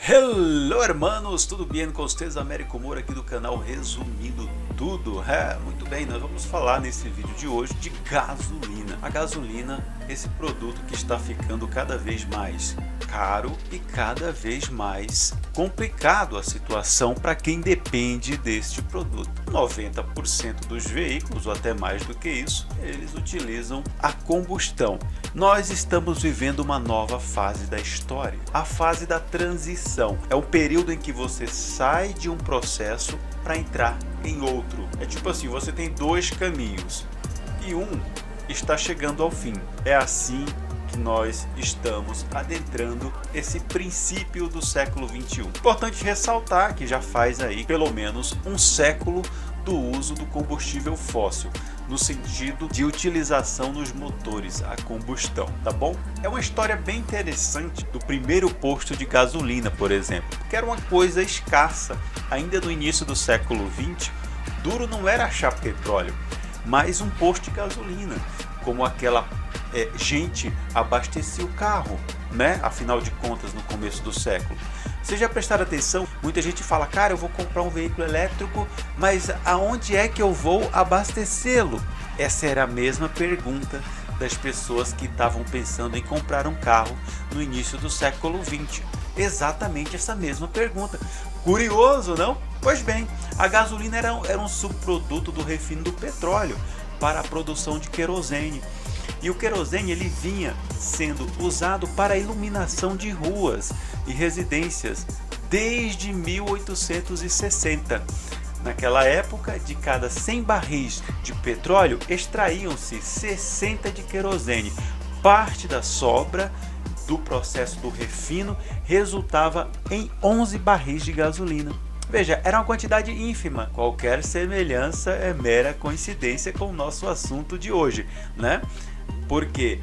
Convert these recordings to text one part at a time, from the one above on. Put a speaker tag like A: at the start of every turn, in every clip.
A: Hello, hermanos, tudo bem com vocês? Américo Moura aqui do canal Resumindo Tudo. Muito bem, nós vamos falar nesse vídeo de hoje de gasolina. A gasolina, esse produto que está ficando cada vez mais caro e cada vez mais complicado a situação para quem depende deste produto. 90% dos veículos, ou até mais do que isso, eles utilizam a combustão. Nós estamos vivendo uma nova fase da história, a fase da transição. É o período em que você sai de um processo para entrar em outro. É tipo assim, você tem dois caminhos e um está chegando ao fim. É assim que nós estamos adentrando esse princípio do século 21. Importante ressaltar que já faz aí pelo menos um século do uso do combustível fóssil, no sentido de utilização nos motores a combustão, tá bom? É uma história bem interessante do primeiro posto de gasolina, por exemplo, que era uma coisa escassa. Ainda no início do século 20, duro não era achar petróleo, mas um posto de gasolina, como aquela gente abastecia o carro, né? Afinal de contas, no começo do século. Vocês já prestaram atenção? Muita gente fala, cara, eu vou comprar um veículo elétrico, mas aonde é que eu vou abastecê-lo? Essa era a mesma pergunta das pessoas que estavam pensando em comprar um carro no início do século 20. Exatamente essa mesma pergunta. Curioso, não? Pois bem, a gasolina era um subproduto do refino do petróleo para a produção de querosene. E o querosene ele vinha sendo usado para a iluminação de ruas e residências desde 1860. Naquela época, de cada 100 barris de petróleo, extraíam-se 60 de querosene. Parte da sobra do processo do refino resultava em 11 barris de gasolina. Veja, era uma quantidade ínfima. Qualquer semelhança é mera coincidência com o nosso assunto de hoje, né? Porque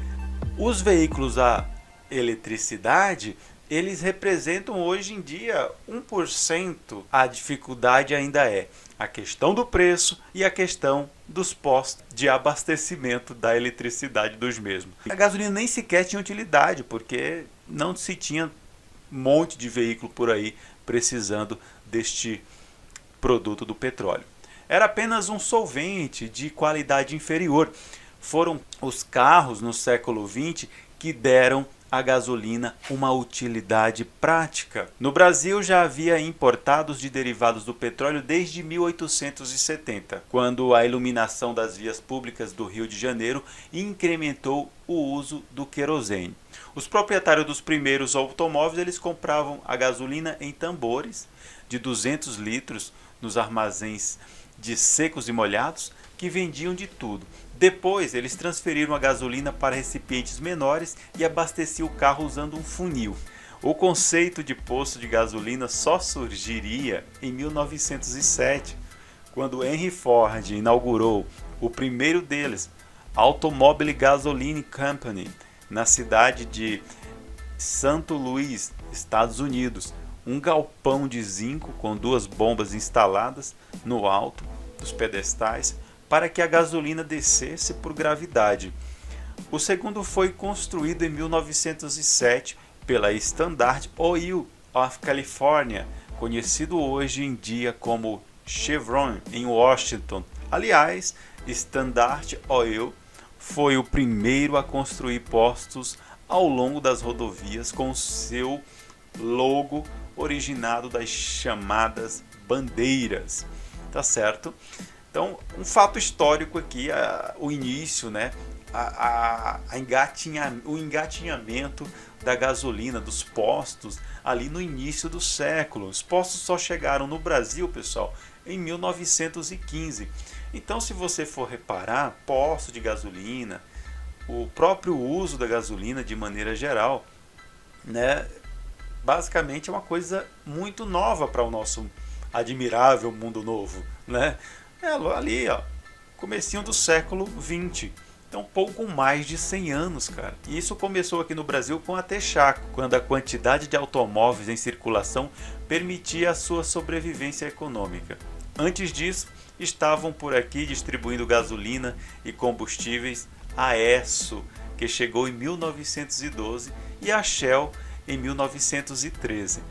A: os veículos a eletricidade, eles representam hoje em dia 1%. A dificuldade ainda é a questão do preço e a questão dos postos de abastecimento da eletricidade dos mesmos. A gasolina nem sequer tinha utilidade, porque não se tinha um monte de veículo por aí precisando deste produto do petróleo. Era apenas um solvente de qualidade inferior. Foram os carros no século XX que deram à gasolina uma utilidade prática. No Brasil já havia importados de derivados do petróleo desde 1870, quando a iluminação das vias públicas do Rio de Janeiro incrementou o uso do querosene. Os proprietários dos primeiros automóveis eles compravam a gasolina em tambores de 200 litros nos armazéns de secos e molhados, que vendiam de tudo. Depois eles transferiram a gasolina para recipientes menores e abasteciam o carro usando um funil. O conceito de posto de gasolina só surgiria em 1907, quando Henry Ford inaugurou o primeiro deles, a Automobile Gasoline Company, na cidade de Santo Luís, Estados Unidos. Um galpão de zinco com duas bombas instaladas no alto dos pedestais para que a gasolina descesse por gravidade. O segundo foi construído em 1907 pela Standard Oil of California, conhecido hoje em dia como Chevron, em Washington. Aliás, Standard Oil foi o primeiro a construir postos ao longo das rodovias com seu logo originado das chamadas bandeiras. Tá certo? Então, um fato histórico aqui, o início, né? O engatinhamento da gasolina, dos postos, ali no início do século. Os postos só chegaram no Brasil, pessoal, em 1915. Então, se você for reparar, posto de gasolina, o próprio uso da gasolina de maneira geral, né? Basicamente é uma coisa muito nova para o nosso admirável mundo novo, né? Ali, ó, comecinho do século 20. Então, pouco mais de 100 anos, cara. E isso começou aqui no Brasil com a Texaco, quando a quantidade de automóveis em circulação permitia a sua sobrevivência econômica. Antes disso, estavam por aqui distribuindo gasolina e combustíveis a Esso, que chegou em 1912, e a Shell em 1913.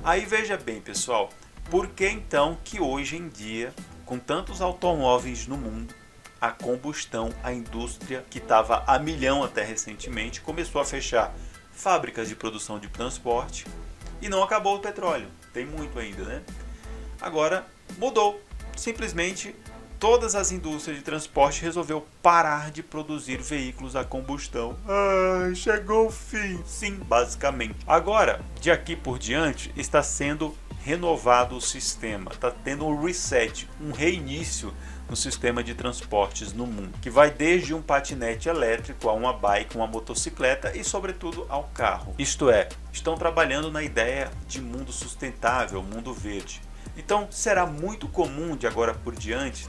A: Aí veja bem, pessoal, por que então que hoje em dia, com tantos automóveis no mundo, a combustão, a indústria que estava a milhão até recentemente, começou a fechar fábricas de produção de transporte e não acabou o petróleo? Tem muito ainda, né? Agora mudou, simplesmente todas as indústrias de transporte resolveu parar de produzir veículos a combustão. Chegou o fim. Sim, basicamente. Agora, de aqui por diante, está sendo renovado o sistema. Está tendo um reset, um reinício no sistema de transportes no mundo, que vai desde um patinete elétrico a uma bike, uma motocicleta e sobretudo ao carro. Isto é, estão trabalhando na ideia de mundo sustentável, mundo verde. Então será muito comum de agora por diante,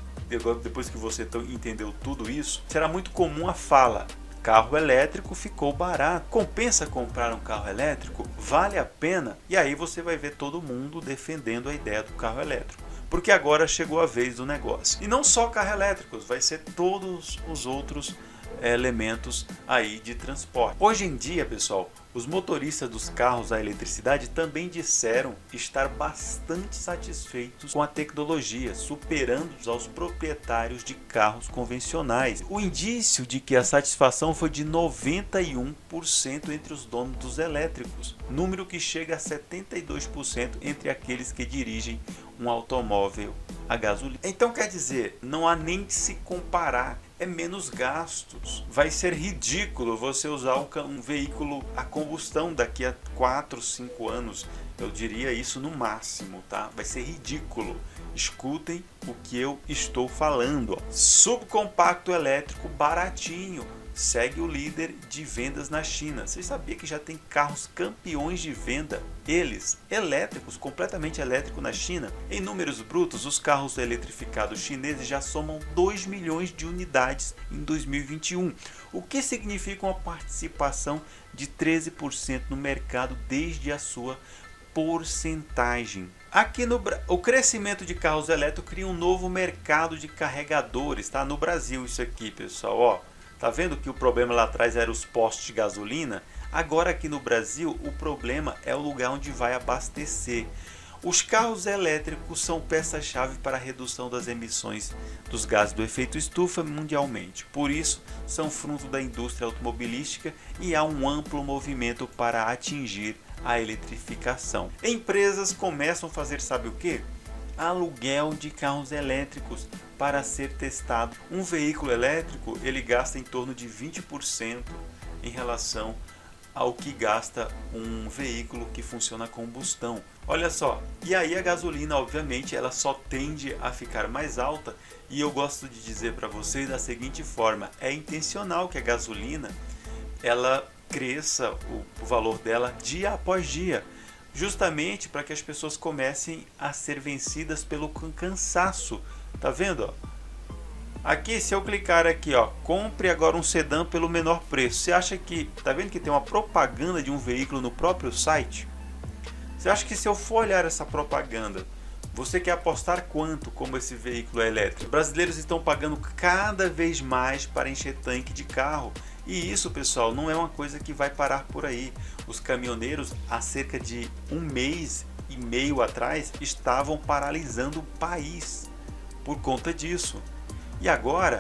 A: depois que você entendeu tudo isso, será muito comum a fala: carro elétrico ficou barato, compensa comprar um carro elétrico? Vale a pena? E aí você vai ver todo mundo defendendo a ideia do carro elétrico, porque agora chegou a vez do negócio. E não só carro elétricos, vai ser todos os outros elementos aí de transporte. Hoje em dia, pessoal, os motoristas dos carros a eletricidade também disseram estar bastante satisfeitos com a tecnologia, superando-os aos proprietários de carros convencionais. O indício de que a satisfação foi de 91% entre os donos dos elétricos, número que chega a 72% entre aqueles que dirigem um automóvel a gasolina. Então quer dizer, não há nem de se comparar, é menos gastos. Vai ser ridículo você usar um veículo a combustão daqui a 4, 5 anos, eu diria isso no máximo, tá? Vai ser ridículo. Escutem o que eu estou falando. Subcompacto elétrico baratinho, segue o líder de vendas na China. Você sabia que já tem carros campeões de venda, eles elétricos, completamente elétricos na China? Em números brutos, os carros eletrificados chineses já somam 2 milhões de unidades em 2021, o que significa uma participação de 13% no mercado desde a sua porcentagem. Aqui o crescimento de carros elétricos cria um novo mercado de carregadores, tá? No Brasil isso aqui, pessoal, ó. Tá vendo que o problema lá atrás era os postos de gasolina? Agora aqui no Brasil o problema é o lugar onde vai abastecer. Os carros elétricos são peça-chave para a redução das emissões dos gases do efeito estufa mundialmente. Por isso, são fruto da indústria automobilística e há um amplo movimento para atingir a eletrificação. Empresas começam a fazer, sabe o que? Aluguel de carros elétricos para ser testado. Um veículo elétrico ele gasta em torno de 20% em relação ao que gasta um veículo que funciona a combustão. Olha só, e aí a gasolina obviamente ela só tende a ficar mais alta, e eu gosto de dizer para vocês da seguinte forma: é intencional que a gasolina ela cresça o valor dela dia após dia, justamente para que as pessoas comecem a ser vencidas pelo cansaço. Tá vendo? Ó? Aqui, se eu clicar aqui, ó, compre agora um sedã pelo menor preço. Você acha que, tá vendo que tem uma propaganda de um veículo no próprio site? Você acha que se eu for olhar essa propaganda, você quer apostar quanto como esse veículo é elétrico? Brasileiros estão pagando cada vez mais para encher tanque de carro. E isso, pessoal, não é uma coisa que vai parar por aí. Os caminhoneiros, há cerca de 1 mês e meio atrás, estavam paralisando o país por conta disso. E agora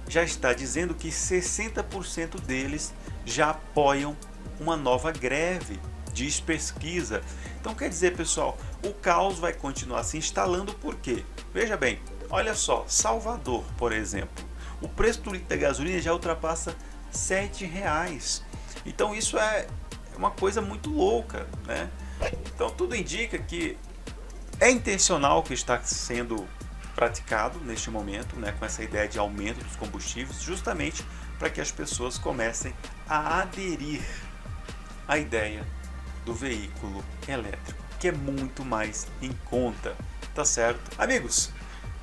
A: já está dizendo que 60% deles já apoiam uma nova greve, diz pesquisa. Então quer dizer, pessoal, o caos vai continuar se instalando. Por quê? Veja bem, olha só, Salvador, por exemplo, o preço do litro da gasolina já ultrapassa R$7. Então isso é uma coisa muito louca, né? Então tudo indica que é intencional o que está sendo praticado neste momento, né, com essa ideia de aumento dos combustíveis, justamente para que as pessoas comecem a aderir à ideia do veículo elétrico, que é muito mais em conta, tá certo? Amigos,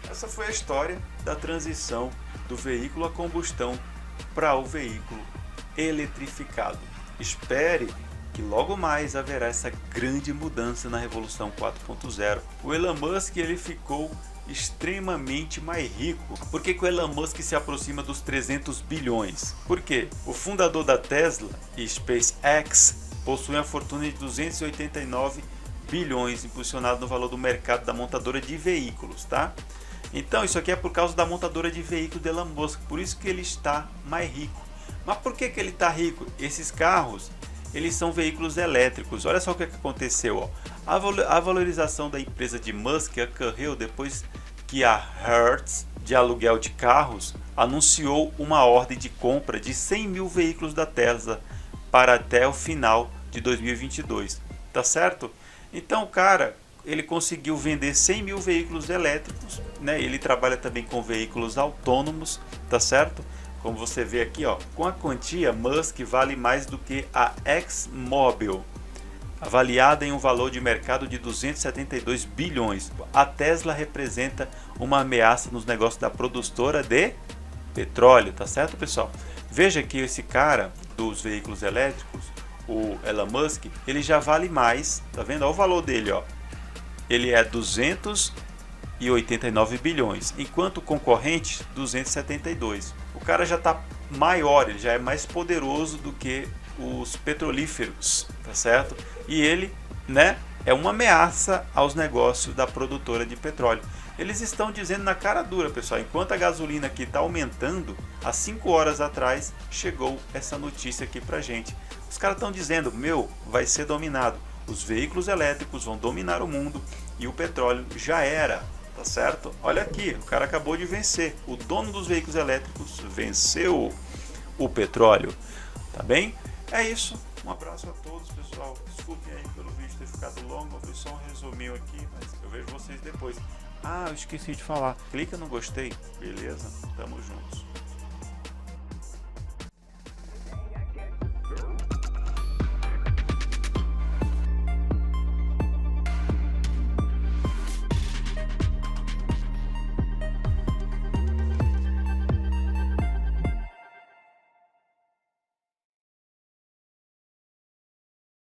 A: essa foi a história da transição do veículo a combustão para o veículo eletrificado. Espere que logo mais haverá essa grande mudança na Revolução 4.0. O Elon Musk ele ficou extremamente mais rico. Por que o Elon Musk se aproxima dos 300 bilhões? Porque o fundador da Tesla e SpaceX possui uma fortuna de 289 bilhões impulsionado no valor do mercado da montadora de veículos, tá? Então isso aqui é por causa da montadora de veículos de Elon Musk, por isso que ele está mais rico. Mas por que ele está rico? Esses carros, eles são veículos elétricos. Olha só o que aconteceu, ó. A valorização da empresa de Musk ocorreu depois que a Hertz, de aluguel de carros, anunciou uma ordem de compra de 100 mil veículos da Tesla para até o final de 2022, tá certo? Então, cara, ele conseguiu vender 100 mil veículos elétricos, né? Ele trabalha também com veículos autônomos, tá certo? Como você vê aqui, ó, com a quantia, Musk vale mais do que a ExxonMobil, avaliada em um valor de mercado de 272 bilhões. A Tesla representa uma ameaça nos negócios da produtora de petróleo, tá certo, pessoal? Veja que esse cara dos veículos elétricos, o Elon Musk, ele já vale mais, tá vendo? Olha o valor dele, ó. Ele é 289 bilhões, enquanto o concorrente 272. O cara já está maior, ele já é mais poderoso do que os petrolíferos, tá certo? E ele, né, é uma ameaça aos negócios da produtora de petróleo. Eles estão dizendo na cara dura, pessoal, enquanto a gasolina aqui está aumentando, há 5 horas atrás chegou essa notícia aqui pra gente. Os caras estão dizendo, meu, vai ser dominado. Os veículos elétricos vão dominar o mundo e o petróleo já era, tá certo? Olha aqui, o cara acabou de vencer. O dono dos veículos elétricos venceu o petróleo, tá bem? É isso. Um abraço a todos, pessoal. Desculpem aí pelo vídeo ter ficado longo, foi só um resuminho aqui, mas eu vejo vocês depois. Ah, eu esqueci de falar. Clica no gostei, beleza? Tamo juntos.